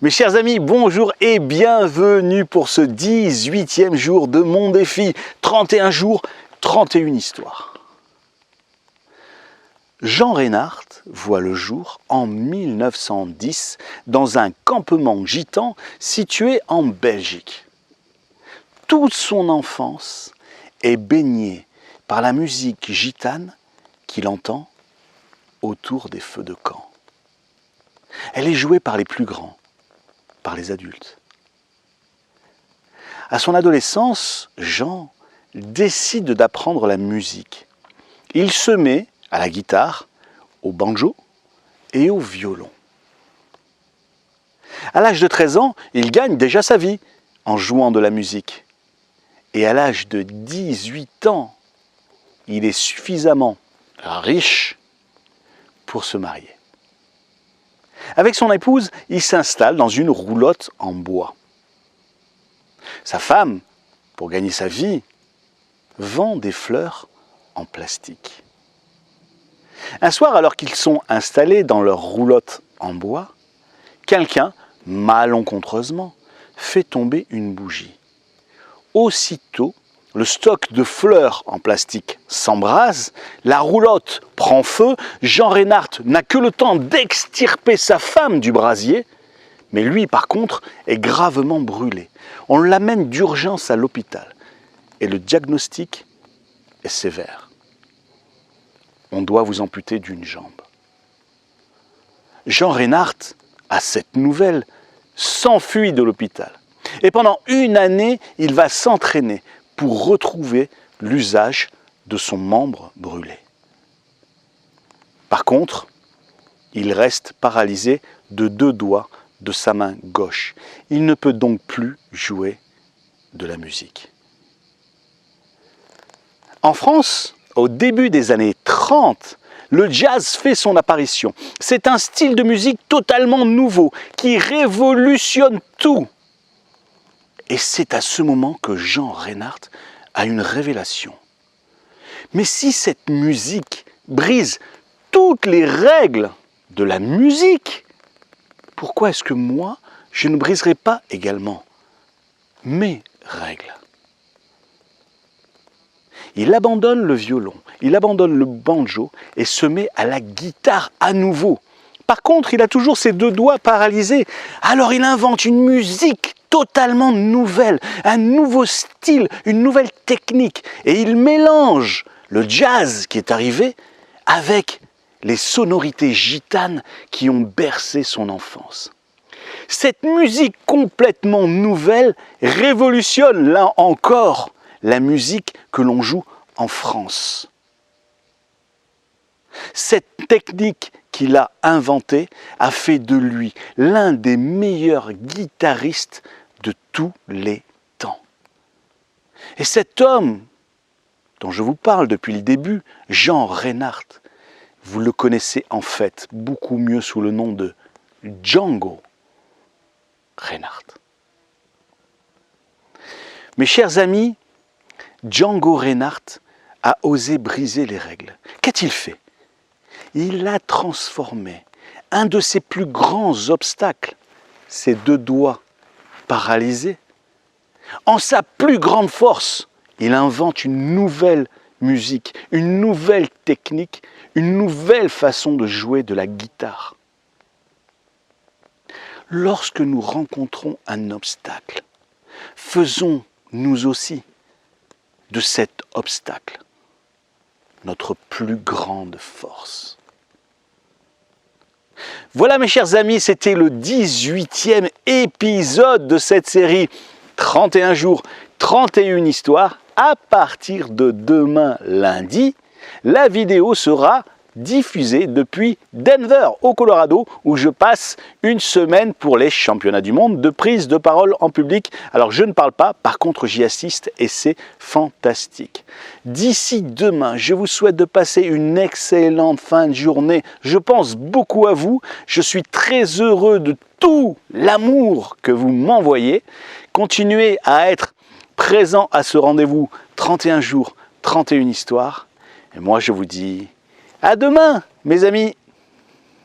Mes chers amis, bonjour et bienvenue pour ce 18e jour de mon défi. 31 jours, 31 histoires. Jean Reinhardt voit le jour en 1910 dans un campement gitan situé en Belgique. Toute son enfance est baignée par la musique gitane qu'il entend autour des feux de camp. Elle est jouée par les plus grands, par les adultes. À son adolescence, Jean décide d'apprendre la musique. Il se met à la guitare, au banjo et au violon. À l'âge de 13 ans, il gagne déjà sa vie en jouant de la musique. Et à l'âge de 18 ans, il est suffisamment riche pour se marier. Avec son épouse, il s'installe dans une roulotte en bois. Sa femme, pour gagner sa vie, vend des fleurs en plastique. Un soir, alors qu'ils sont installés dans leur roulotte en bois, quelqu'un, malencontreusement, fait tomber une bougie. Aussitôt, le stock de fleurs en plastique s'embrase, la roulotte prend feu, Jean Reinhardt n'a que le temps d'extirper sa femme du brasier, mais lui, par contre, est gravement brûlé. On l'amène d'urgence à l'hôpital et le diagnostic est sévère. On doit vous amputer d'une jambe. Jean Reinhardt, à cette nouvelle, s'enfuit de l'hôpital. Et pendant une année, il va s'entraîner pour retrouver l'usage de son membre brûlé. Par contre, il reste paralysé de 2 doigts de sa main gauche. Il ne peut donc plus jouer de la musique. En France, au début des années 30, le jazz fait son apparition. C'est un style de musique totalement nouveau qui révolutionne tout. Et c'est à ce moment que Jean Reinhardt a une révélation. Mais si cette musique brise toutes les règles de la musique, pourquoi est-ce que moi, je ne briserai pas également mes règles? Il abandonne le violon, il abandonne le banjo et se met à la guitare à nouveau. Par contre, il a toujours ses 2 doigts paralysés. Alors il invente une musique totalement nouvelle, un nouveau style, une nouvelle technique. Et il mélange le jazz qui est arrivé avec les sonorités gitanes qui ont bercé son enfance. Cette musique complètement nouvelle révolutionne là encore la musique que l'on joue en France. Cette technique qu'il a inventée a fait de lui l'un des meilleurs guitaristes de tous les temps. Et cet homme dont je vous parle depuis le début, Jean Reinhardt, vous le connaissez en fait beaucoup mieux sous le nom de Django Reinhardt. Mes chers amis, Django Reinhardt a osé briser les règles. Qu'a-t-il fait? Il a transformé un de ses plus grands obstacles, ses 2 doigts paralysés, en sa plus grande force. Il invente une nouvelle musique, une nouvelle technique, une nouvelle façon de jouer de la guitare. Lorsque nous rencontrons un obstacle, faisons nous aussi de cet obstacle notre plus grande force. Voilà mes chers amis, c'était le 18e épisode de cette série 31 jours, 31 histoires. À partir de demain lundi, la vidéo sera diffusée depuis Denver au Colorado où je passe une semaine pour les championnats du monde de prise de parole en public. Alors je ne parle pas, par contre j'y assiste et c'est fantastique. D'ici demain, je vous souhaite de passer une excellente fin de journée. Je pense beaucoup à vous. Je suis très heureux de tout l'amour que vous m'envoyez. Continuez à être présent à ce rendez-vous 31 jours, 31 histoires. Et moi je vous dis à demain mes amis.